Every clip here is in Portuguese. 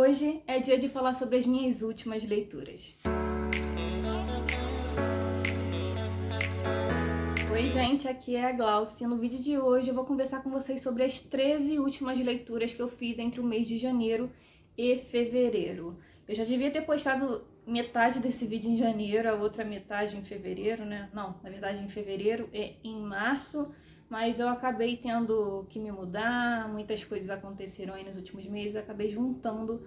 Hoje é dia de falar sobre as minhas últimas leituras. Oi gente, aqui é a Glaucia. No vídeo de hoje eu vou conversar com vocês sobre as 13 últimas leituras que eu fiz entre o mês de janeiro e fevereiro. Eu já devia ter postado metade desse vídeo em janeiro, a outra metade em fevereiro, né? Não, na verdade em fevereiro e em março, mas eu acabei tendo que me mudar, muitas coisas aconteceram aí nos últimos meses, acabei juntando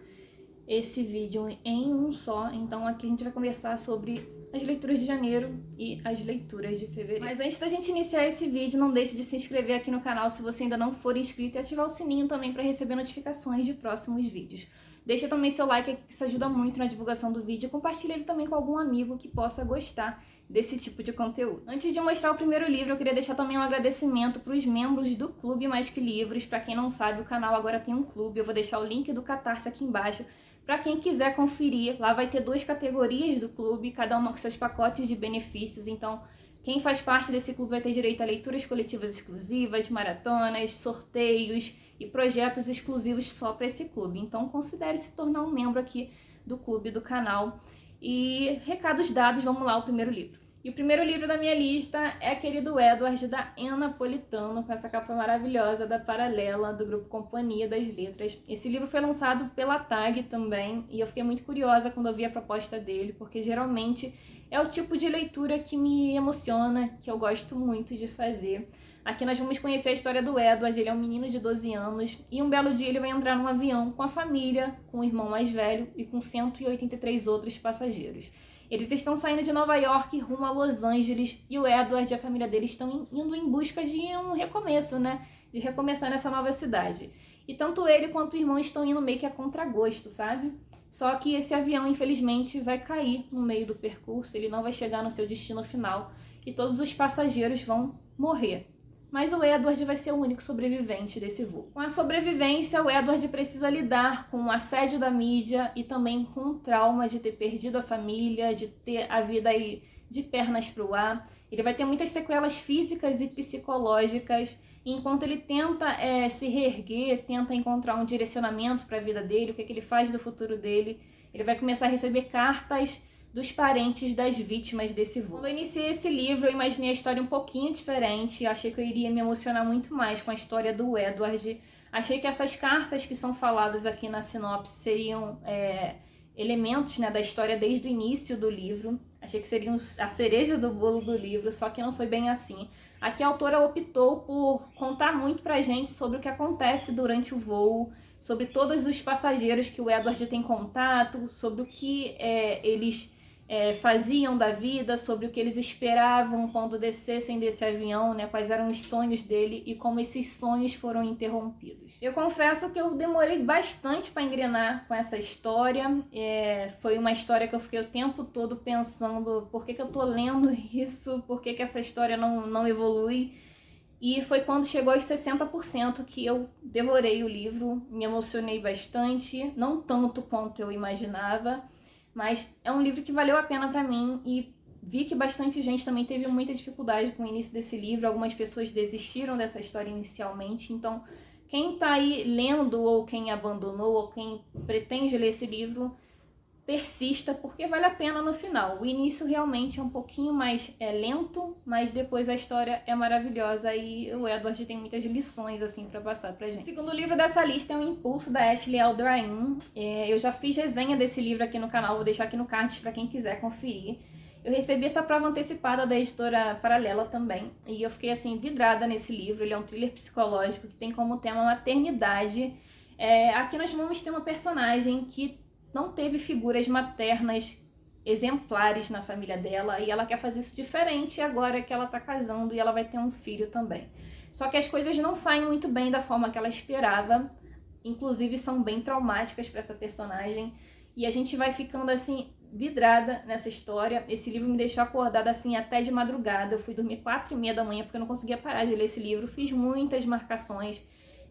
esse vídeo em um só. Então aqui a gente vai conversar sobre as leituras de janeiro e as leituras de fevereiro. Mas antes da gente iniciar esse vídeo, não deixe de se inscrever aqui no canal se você ainda não for inscrito e ativar o sininho também para receber notificações de próximos vídeos. Deixa também seu like aqui, que isso ajuda muito na divulgação do vídeo, e compartilha ele também com algum amigo que possa gostar desse tipo de conteúdo. Antes de mostrar o primeiro livro, eu queria deixar também um agradecimento para os membros do Clube Mais Que Livros. Para quem não sabe, o canal agora tem um clube, eu vou deixar o link do Catarse aqui embaixo. Para quem quiser conferir, lá vai ter 2 categorias do clube, cada uma com seus pacotes de benefícios. Então, quem faz parte desse clube vai ter direito a leituras coletivas exclusivas, maratonas, sorteios e projetos exclusivos só para esse clube. Então, considere se tornar um membro aqui do clube, do canal. E recados dados, vamos lá, o primeiro livro. E o primeiro livro da minha lista é aquele do Edward, da Ann Napolitano, com essa capa maravilhosa da Paralela, do grupo Companhia das Letras. Esse livro foi lançado pela TAG também, e eu fiquei muito curiosa quando eu vi a proposta dele, porque geralmente é o tipo de leitura que me emociona, que eu gosto muito de fazer. Aqui nós vamos conhecer a história do Edward. Ele é um menino de 12 anos, e um belo dia ele vai entrar num avião com a família, com o irmão mais velho e com 183 outros passageiros. Eles estão saindo de Nova York rumo a Los Angeles, e o Edward e a família dele estão indo em busca de um recomeço, né? De recomeçar nessa nova cidade. E tanto ele quanto o irmão estão indo meio que a contragosto, sabe? Só que esse avião, infelizmente, vai cair no meio do percurso, ele não vai chegar no seu destino final, e todos os passageiros vão morrer. Mas o Edward vai ser o único sobrevivente desse voo. Com a sobrevivência, o Edward precisa lidar com o assédio da mídia e também com o trauma de ter perdido a família, de ter a vida aí de pernas pro ar. Ele vai ter muitas sequelas físicas e psicológicas, e enquanto ele tenta se reerguer, tenta encontrar um direcionamento para a vida dele, o que ele faz do futuro dele, ele vai começar a receber cartas dos parentes das vítimas desse voo. Quando eu iniciei esse livro, eu imaginei a história um pouquinho diferente. Eu achei que eu iria me emocionar muito mais com a história do Edward. Achei que essas cartas que são faladas aqui na sinopse seriam elementos, né, da história desde o início do livro. Achei que seriam a cereja do bolo do livro, só que não foi bem assim. Aqui a autora optou por contar muito pra gente sobre o que acontece durante o voo, sobre todos os passageiros que o Edward tem contato, sobre o que eles faziam da vida, sobre o que eles esperavam quando descessem desse avião, né? Quais eram os sonhos dele e como esses sonhos foram interrompidos. Eu confesso que eu demorei bastante para engrenar com essa história. Foi uma história que eu fiquei o tempo todo pensando: por que eu tô lendo isso? Por que essa história não evolui? E foi quando chegou aos 60% que eu devorei o livro, me emocionei bastante, não tanto quanto eu imaginava, mas é um livro que valeu a pena pra mim, e vi que bastante gente também teve muita dificuldade com o início desse livro. Algumas pessoas desistiram dessa história inicialmente. Então, quem tá aí lendo, ou quem abandonou, ou quem pretende ler esse livro, persista, porque vale a pena no final. O início realmente é um pouquinho mais lento, mas depois a história é maravilhosa, e o Edward tem muitas lições assim para passar pra gente. O segundo livro dessa lista é O Impulso, da Ashley Aldrain. Eu já fiz resenha desse livro aqui no canal, vou deixar aqui no card para quem quiser conferir. Eu recebi essa prova antecipada da editora Paralela também, e eu fiquei assim vidrada nesse livro. Ele é um thriller psicológico que tem como tema maternidade. Aqui nós vamos ter uma personagem que não teve figuras maternas exemplares na família dela, e ela quer fazer isso diferente agora que ela tá casando e ela vai ter um filho também. Só que as coisas não saem muito bem da forma que ela esperava, inclusive são bem traumáticas para essa personagem, e a gente vai ficando assim vidrada nessa história. Esse livro me deixou acordada assim até de madrugada. Eu fui dormir 4h30 da manhã porque eu não conseguia parar de ler esse livro. Fiz muitas marcações.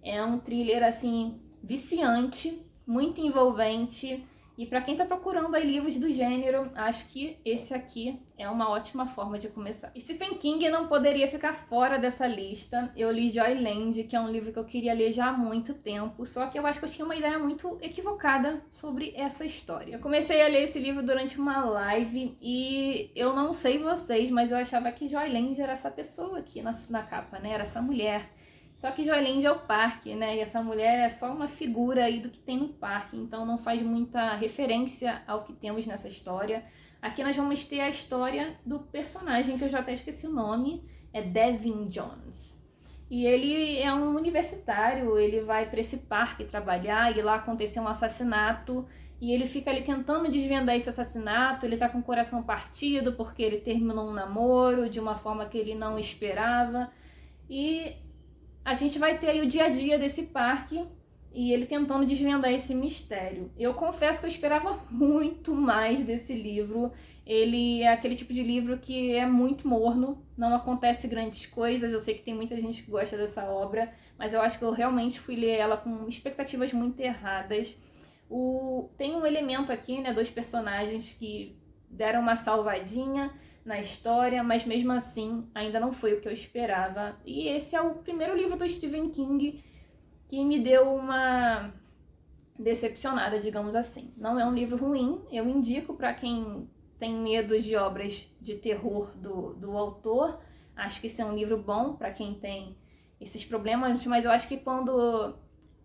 É um thriller assim viciante, muito envolvente, E para quem está procurando aí livros do gênero, acho que esse aqui é uma ótima forma de começar. Stephen King não poderia ficar fora dessa lista. Eu li Joyland, que é um livro que eu queria ler já há muito tempo, só que eu acho que eu tinha uma ideia muito equivocada sobre essa história. Eu comecei a ler esse livro durante uma live e eu não sei vocês, mas eu achava que Joyland era essa pessoa aqui na capa, né? Era essa mulher. Só que Joyland é o parque, né? E essa mulher é só uma figura aí do que tem no parque, então não faz muita referência ao que temos nessa história. Aqui nós vamos ter a história do personagem, que eu já até esqueci o nome, é Devin Jones. E ele é um universitário, ele vai para esse parque trabalhar e lá aconteceu um assassinato e ele fica ali tentando desvendar esse assassinato, ele tá com o coração partido porque ele terminou um namoro de uma forma que ele não esperava e a gente vai ter aí o dia a dia desse parque e ele tentando desvendar esse mistério. Eu confesso que eu esperava muito mais desse livro. Ele é aquele tipo de livro que é muito morno, não acontece grandes coisas. Eu sei que tem muita gente que gosta dessa obra, mas eu acho que eu realmente fui ler ela com expectativas muito erradas. Tem um elemento aqui, né, dois personagens que deram uma salvadinha na história, mas mesmo assim ainda não foi o que eu esperava. E esse é o primeiro livro do Stephen King que me deu uma decepcionada, digamos assim. Não é um livro ruim, eu indico para quem tem medo de obras de terror do autor. Acho que esse é um livro bom para quem tem esses problemas, mas eu acho que quando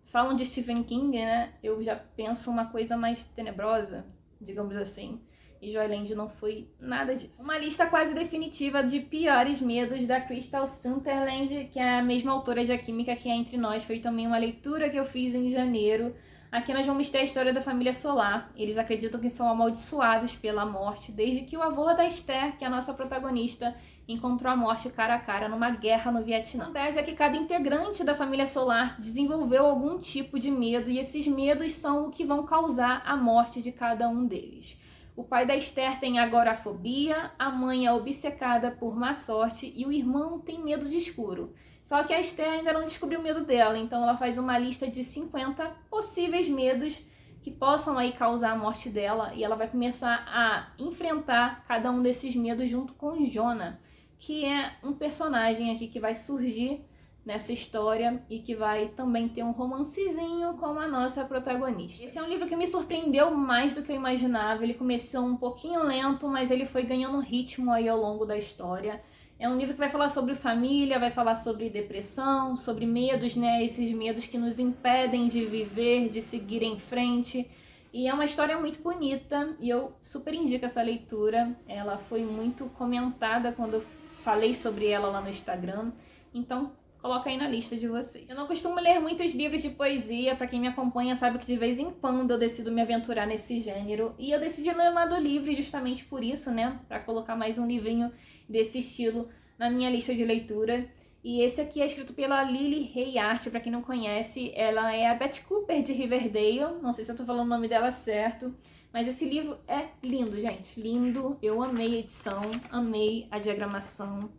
falam de Stephen King, né, eu já penso uma coisa mais tenebrosa, digamos assim. E Joyland não foi nada disso. Uma lista quase definitiva de piores medos da Crystal Sutherland, que é a mesma autora de A Química que é Entre Nós. Foi também uma leitura que eu fiz em janeiro. Aqui nós vamos ter a história da família Solar. Eles acreditam que são amaldiçoados pela morte, desde que o avô da Esther, que é a nossa protagonista, encontrou a morte cara a cara numa guerra no Vietnã. A tese é que cada integrante da família Solar desenvolveu algum tipo de medo, e esses medos são o que vão causar a morte de cada um deles. O pai da Esther tem agorafobia, a mãe é obcecada por má sorte e o irmão tem medo de escuro. Só que a Esther ainda não descobriu o medo dela, então ela faz uma lista de 50 possíveis medos que possam aí causar a morte dela, e ela vai começar a enfrentar cada um desses medos junto com Jonah, que é um personagem aqui que vai surgir nessa história e que vai também ter um romancezinho com a nossa protagonista. Esse é um livro que me surpreendeu mais do que eu imaginava. Ele começou um pouquinho lento, mas ele foi ganhando ritmo aí ao longo da história. É um livro que vai falar sobre família, vai falar sobre depressão, sobre medos, né? Esses medos que nos impedem de viver, de seguir em frente. E é uma história muito bonita e eu super indico essa leitura. Ela foi muito comentada quando eu falei sobre ela lá no Instagram. Então, coloca aí na lista de vocês. Eu não costumo ler muitos livros de poesia, pra quem me acompanha sabe que de vez em quando eu decido me aventurar nesse gênero. E eu decidi ler o Lado Livre justamente por isso, né? Pra colocar mais um livrinho desse estilo na minha lista de leitura. E esse aqui é escrito pela Lily Hay Art, pra quem não conhece. Ela é a Betty Cooper de Riverdale, não sei se eu tô falando o nome dela certo. Mas esse livro é lindo, gente, lindo. Eu amei a edição, amei a diagramação.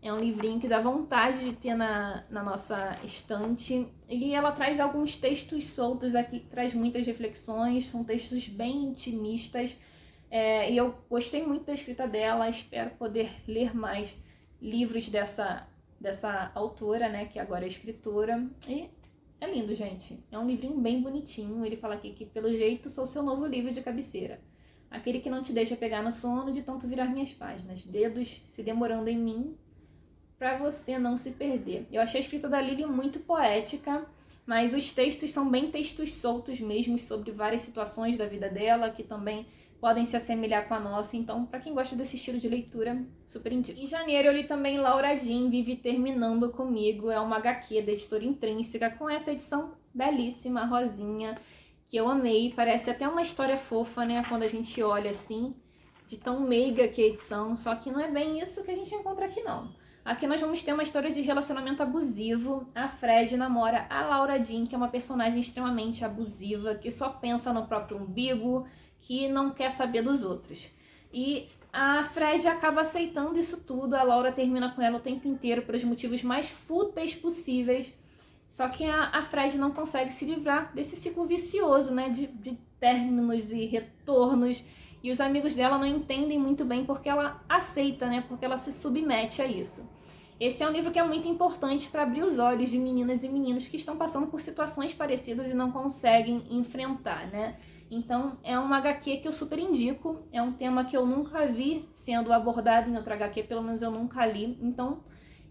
É um livrinho que dá vontade de ter na nossa estante. E ela traz alguns textos soltos aqui, que traz muitas reflexões. São textos bem intimistas. E eu gostei muito da escrita dela. Espero poder ler mais livros dessa autora, né? Que agora é escritora. E é lindo, gente. É um livrinho bem bonitinho. Ele fala aqui que, pelo jeito, sou seu novo livro de cabeceira. Aquele que não te deixa pegar no sono de tanto virar minhas páginas. Dedos se demorando em mim, para você não se perder. Eu achei a escrita da Lily muito poética, mas os textos são bem textos soltos mesmo, sobre várias situações da vida dela, que também podem se assemelhar com a nossa. Então, para quem gosta desse estilo de leitura, super indico. Em janeiro eu li também Laura Jean Vive Terminando Comigo. É uma HQ da Editora Intrínseca, com essa edição belíssima, rosinha, que eu amei. Parece até uma história fofa, né, quando a gente olha assim, de tão meiga que é a edição. Só que não é bem isso que a gente encontra aqui, não. Aqui nós vamos ter uma história de relacionamento abusivo. A Fred namora a Laura Jean, que é uma personagem extremamente abusiva, que só pensa no próprio umbigo, que não quer saber dos outros. E a Fred acaba aceitando isso tudo. A Laura termina com ela o tempo inteiro pelos motivos mais fúteis possíveis. Só que a Fred não consegue se livrar desse ciclo vicioso, né? De términos e retornos, e os amigos dela não entendem muito bem porque ela aceita, né? Porque ela se submete a isso. Esse é um livro que é muito importante para abrir os olhos de meninas e meninos que estão passando por situações parecidas e não conseguem enfrentar, né? Então, é uma HQ que eu super indico, é um tema que eu nunca vi sendo abordado em outra HQ, pelo menos eu nunca li, então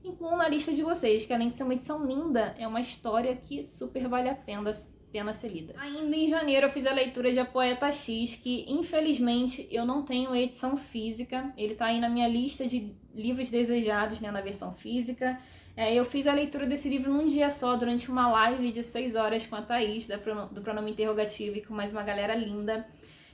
incluam na lista de vocês, que além de ser uma edição linda, é uma história que super vale a pena ser lida. Ainda em janeiro eu fiz a leitura de A Poeta X, que infelizmente eu não tenho edição física, ele tá aí na minha lista de livros desejados, né, na versão física. Eu fiz a leitura desse livro num dia só, durante uma live de 6 horas com a Thaís, do Pronome Interrogativo, e com mais uma galera linda.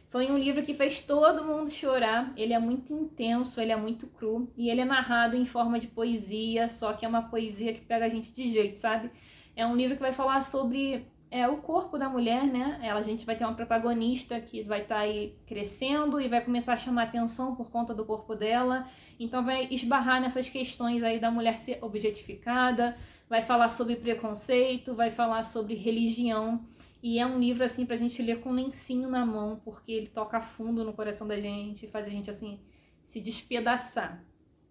Foi um livro que fez todo mundo chorar, ele é muito intenso, ele é muito cru, e ele é narrado em forma de poesia, só que é uma poesia que pega a gente de jeito, sabe? É um livro que vai falar sobre o corpo da mulher, né? A gente vai ter uma protagonista que vai estar aí crescendo e vai começar a chamar atenção por conta do corpo dela. Então vai esbarrar nessas questões aí da mulher ser objetificada, vai falar sobre preconceito, vai falar sobre religião. E é um livro assim pra gente ler com um lencinho na mão, porque ele toca fundo no coração da gente, faz a gente assim se despedaçar.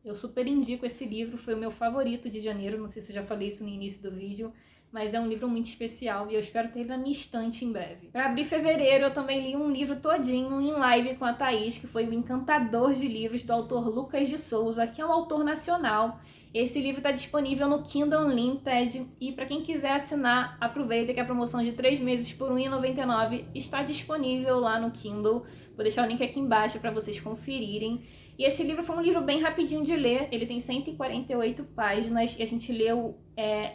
Eu super indico esse livro, foi o meu favorito de janeiro, não sei se eu já falei isso no início do vídeo, mas é um livro muito especial e eu espero ter ele na minha estante em breve. Para abrir fevereiro, eu também li um livro todinho em live com a Thaís, que foi o Encantador de Livros, do autor Lucas de Souza, que é um autor nacional. Esse livro está disponível no Kindle Unlimited e para quem quiser assinar, aproveita que a promoção de 3 meses por R$ 1,99 está disponível lá no Kindle. Vou deixar o link aqui embaixo para vocês conferirem. E esse livro foi um livro bem rapidinho de ler, ele tem 148 páginas e a gente leu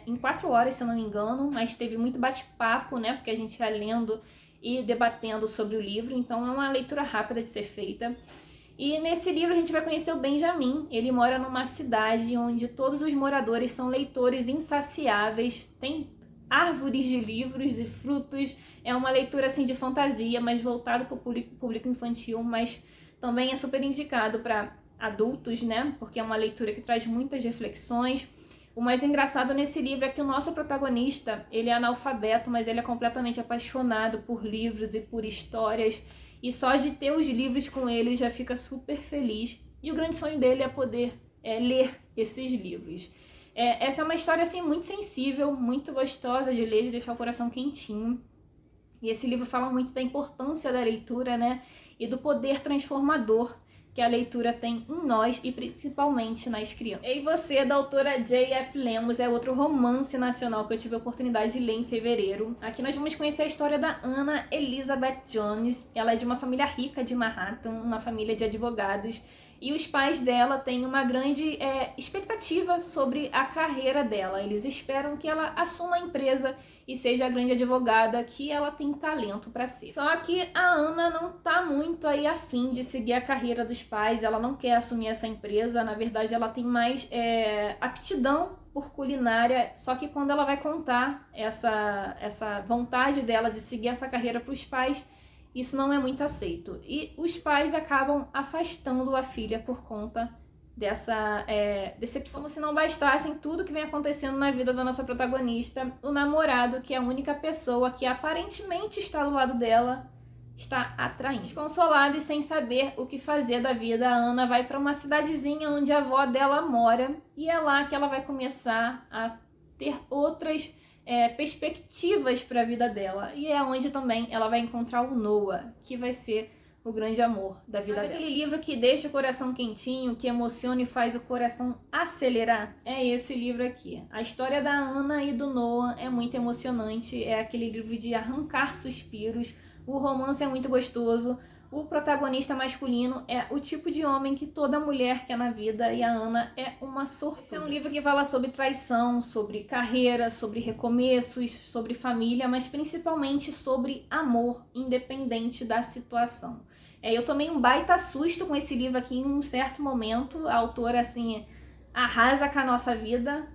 em 4 horas, se eu não me engano, mas teve muito bate-papo, né, porque a gente ia lendo e debatendo sobre o livro, então é uma leitura rápida de ser feita. E nesse livro a gente vai conhecer o Benjamin, ele mora numa cidade onde todos os moradores são leitores insaciáveis, tem árvores de livros e frutos, é uma leitura assim de fantasia, mas voltado para o público infantil, mas também é super indicado para adultos, né? Porque é uma leitura que traz muitas reflexões. O mais engraçado nesse livro é que o nosso protagonista, ele é analfabeto, mas ele é completamente apaixonado por livros e por histórias. E só de ter os livros com ele já fica super feliz. E o grande sonho dele é poder ler esses livros. Essa é uma história assim muito sensível, muito gostosa de ler, de deixar o coração quentinho. E esse livro fala muito da importância da leitura, né? E do poder transformador que a leitura tem em nós e principalmente nas crianças. E Você, da autora J.F. Lemos, é outro romance nacional que eu tive a oportunidade de ler em fevereiro. Aqui nós vamos conhecer a história da Anna Elizabeth Jones. Ela é de uma família rica de Manhattan, uma família de advogados. E os pais dela têm uma grande expectativa sobre a carreira dela. Eles esperam que ela assuma a empresa e seja a grande advogada que ela tem talento para ser. Só que a Ana não tá muito aí afim de seguir a carreira dos pais, ela não quer assumir essa empresa, na verdade ela tem mais aptidão por culinária, só que quando ela vai contar essa vontade dela de seguir essa carreira para os pais, isso não é muito aceito. E os pais acabam afastando a filha por conta dessa decepção. Como se não bastassem tudo que vem acontecendo na vida da nossa protagonista, o namorado, que é a única pessoa que aparentemente está do lado dela, está atraindo. Desconsolada e sem saber o que fazer da vida, a Ana vai para uma cidadezinha onde a avó dela mora e é lá que ela vai começar a ter outras perspectivas para a vida dela. E é onde também ela vai encontrar o Noah, que vai ser o grande amor da vida dela. Aquele livro que deixa o coração quentinho, que emociona e faz o coração acelerar, é esse livro aqui. A história da Ana e do Noah é muito emocionante, é aquele livro de arrancar suspiros, o romance é muito gostoso, o protagonista masculino é o tipo de homem que toda mulher quer na vida e a Ana é uma sortuda. Esse é um livro que fala sobre traição, sobre carreira, sobre recomeços, sobre família, mas principalmente sobre amor, independente da situação. Eu tomei um baita susto com esse livro aqui em um certo momento. A autora, assim, arrasa com a nossa vida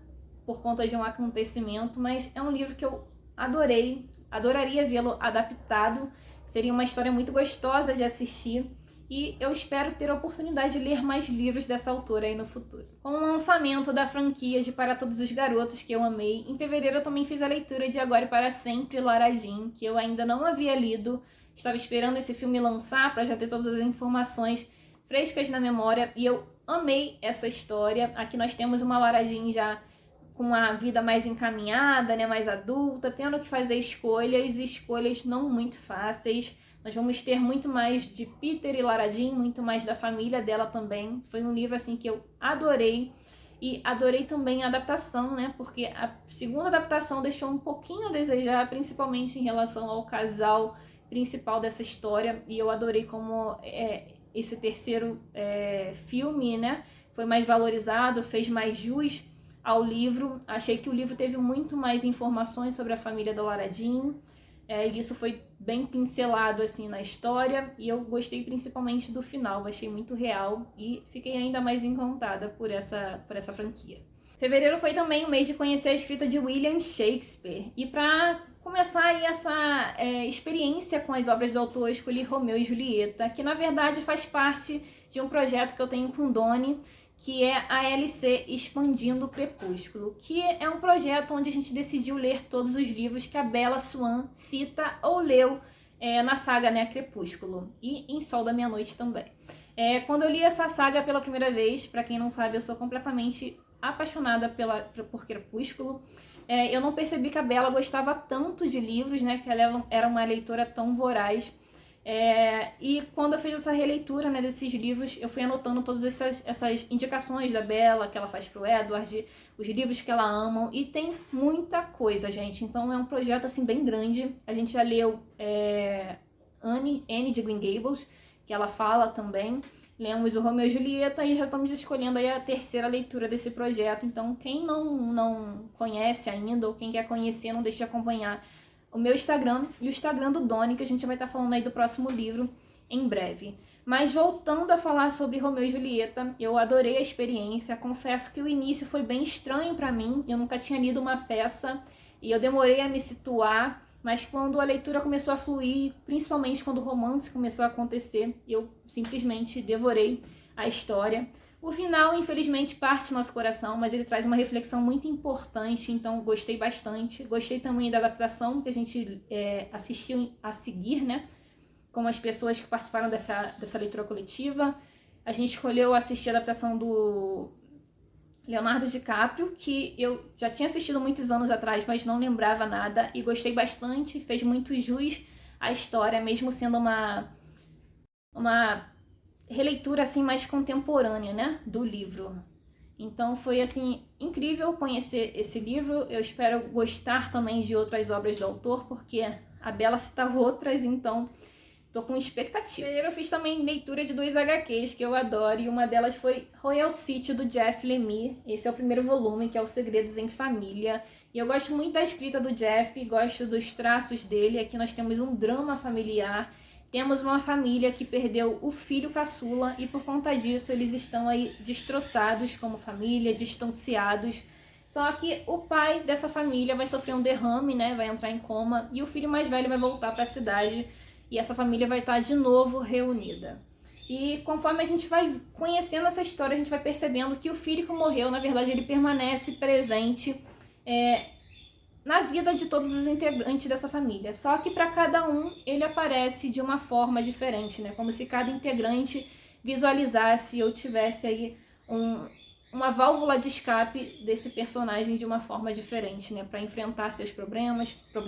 por conta de um acontecimento, mas é um livro que eu adorei, adoraria vê-lo adaptado. Seria uma história muito gostosa de assistir e eu espero ter a oportunidade de ler mais livros dessa autora aí no futuro. Com o lançamento da franquia de Para Todos os Garotos, que eu amei, em fevereiro eu também fiz a leitura de Agora e Para Sempre, Lara Jean, que eu ainda não havia lido. estava esperando esse filme lançar para já ter todas as informações frescas na memória, e eu amei essa história. Aqui nós temos uma Lara Jean já com a vida mais encaminhada, né, mais adulta, tendo que fazer escolhas não muito fáceis. Nós vamos ter muito mais de Peter e Lara Jean, muito mais da família dela também. Foi um livro assim que eu adorei. E adorei também a adaptação, né? Porque a segunda adaptação deixou um pouquinho a desejar, principalmente em relação ao casal principal dessa história. E eu adorei como esse terceiro filme, né? Foi mais valorizado, fez mais jus ao livro. Achei que o livro teve muito mais informações sobre a família da Lara Jean. E isso foi bem pincelado assim na história, e eu gostei principalmente do final, achei muito real e fiquei ainda mais encantada por essa franquia. Fevereiro foi também o mês de conhecer a escrita de William Shakespeare, e para começar aí essa experiência com as obras do autor, eu escolhi Romeu e Julieta, que na verdade faz parte de um projeto que eu tenho com Doni, que é a LC Expandindo o Crepúsculo, que é um projeto onde a gente decidiu ler todos os livros que a Bella Swan cita ou leu na saga, né, Crepúsculo, e em Sol da Meia-Noite também. Quando eu li essa saga pela primeira vez, para quem não sabe, eu sou completamente apaixonada por Crepúsculo. Eu não percebi que a Bella gostava tanto de livros, né, que ela era uma leitora tão voraz. E quando eu fiz essa releitura, né, desses livros, eu fui anotando todas essas indicações da Bella, que ela faz pro Edward, os livros que ela ama, e tem muita coisa, gente. Então é um projeto assim bem grande. A gente já leu Anne de Green Gables, que ela fala também. Lemos o Romeu e Julieta e já estamos escolhendo aí a terceira leitura desse projeto. Então quem não conhece ainda, ou quem quer conhecer, não deixe de acompanhar o meu Instagram e o Instagram do Doni, que a gente vai estar falando aí do próximo livro em breve. Mas voltando a falar sobre Romeu e Julieta, eu adorei a experiência. Confesso que o início foi bem estranho para mim. Eu nunca tinha lido uma peça e eu demorei a me situar. Mas quando a leitura começou a fluir, principalmente quando o romance começou a acontecer, eu simplesmente devorei a história. O final, infelizmente, parte do nosso coração, mas ele traz uma reflexão muito importante, então gostei bastante. Gostei também da adaptação que a gente assistiu a seguir, né? Com as pessoas que participaram dessa leitura coletiva. A gente escolheu assistir a adaptação do Leonardo DiCaprio, que eu já tinha assistido muitos anos atrás, mas não lembrava nada, e gostei bastante, fez muito jus à história, mesmo sendo uma releitura assim mais contemporânea, né, do livro. Então foi assim incrível conhecer esse livro. Eu espero gostar também de outras obras do autor, porque a Bella cita outras, então tô com expectativa. Eu fiz também leitura de 2 HQs que eu adoro, e uma delas foi Royal City, do Jeff Lemire. Esse é o primeiro volume, que é o Segredos em Família. E eu gosto muito da escrita do Jeff, gosto dos traços dele. Aqui nós temos um drama familiar. Temos uma família que perdeu o filho caçula e por conta disso eles estão aí destroçados como família, distanciados. Só que o pai dessa família vai sofrer um derrame, né? Vai entrar em coma, e o filho mais velho vai voltar para a cidade e essa família vai estar de novo reunida. E conforme a gente vai conhecendo essa história, a gente vai percebendo que o filho que morreu, na verdade, ele permanece presente na vida de todos os integrantes dessa família. Só que para cada um, ele aparece de uma forma diferente, né? Como se cada integrante visualizasse ou tivesse aí uma válvula de escape desse personagem de uma forma diferente, né? Para enfrentar seus problemas para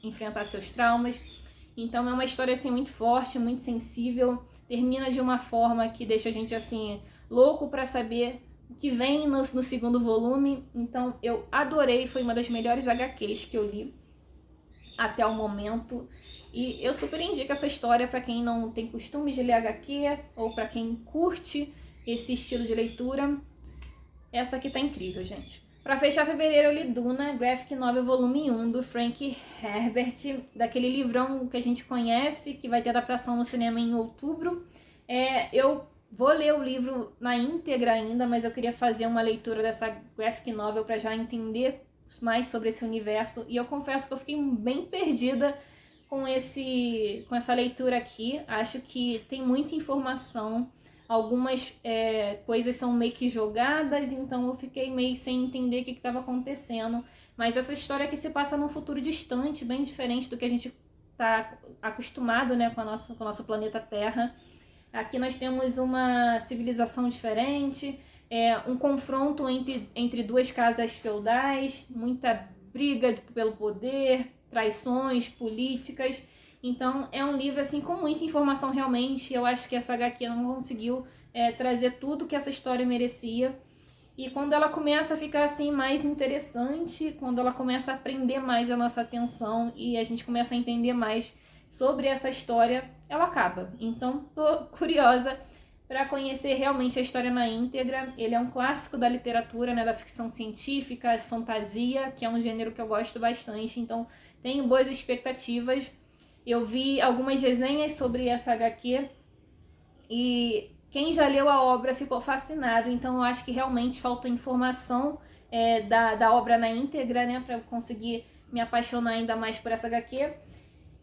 enfrentar seus traumas. Então é uma história assim muito forte, muito sensível, termina de uma forma que deixa a gente assim louco para saber o que vem no segundo volume. Então eu adorei, foi uma das melhores HQs que eu li até o momento. E eu super indico essa história para quem não tem costume de ler HQ ou para quem curte esse estilo de leitura. Essa aqui tá incrível, gente. Para fechar fevereiro, eu li Duna, Graphic Novel Volume 1, do Frank Herbert, daquele livrão que a gente conhece, que vai ter adaptação no cinema em outubro. Eu vou ler o livro na íntegra ainda, mas eu queria fazer uma leitura dessa Graphic Novel para já entender mais sobre esse universo. E eu confesso que eu fiquei bem perdida com essa leitura aqui. Acho que tem muita informação. Algumas coisas são meio que jogadas, então eu fiquei meio sem entender o que estava acontecendo. Mas essa história aqui se passa num futuro distante, bem diferente do que a gente tá acostumado, né, com o nosso planeta Terra. Aqui nós temos uma civilização diferente, um confronto entre duas casas feudais, muita briga pelo poder, traições políticas. Então é um livro assim com muita informação realmente. Eu acho que essa HQ não conseguiu trazer tudo que essa história merecia. E quando ela começa a ficar assim mais interessante, quando ela começa a prender mais a nossa atenção e a gente começa a entender mais sobre essa história, ela acaba. Então tô curiosa para conhecer realmente a história na íntegra. Ele é um clássico da literatura, né, da ficção científica, fantasia, que é um gênero que eu gosto bastante, então tenho boas expectativas. Eu vi algumas resenhas sobre essa HQ e quem já leu a obra ficou fascinado, então eu acho que realmente faltou informação da obra na íntegra, né, para eu conseguir me apaixonar ainda mais por essa HQ.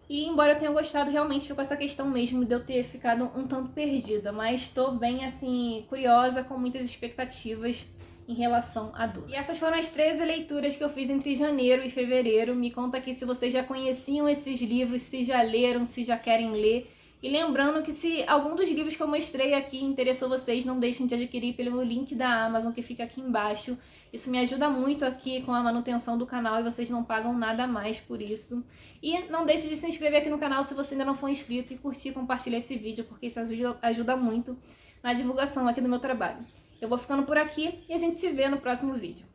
E embora eu tenha gostado, realmente ficou essa questão mesmo de eu ter ficado um tanto perdida, mas estou bem assim curiosa, com muitas expectativas em relação a Duna. E essas foram as 13 leituras que eu fiz entre janeiro e fevereiro. Me conta aqui se vocês já conheciam esses livros, se já leram, se já querem ler. E lembrando que se algum dos livros que eu mostrei aqui interessou vocês, não deixem de adquirir pelo link da Amazon que fica aqui embaixo. Isso me ajuda muito aqui com a manutenção do canal e vocês não pagam nada a mais por isso. E não deixe de se inscrever aqui no canal se você ainda não for inscrito e curtir e compartilhar esse vídeo, porque isso ajuda muito na divulgação aqui do meu trabalho. Eu vou ficando por aqui e a gente se vê no próximo vídeo.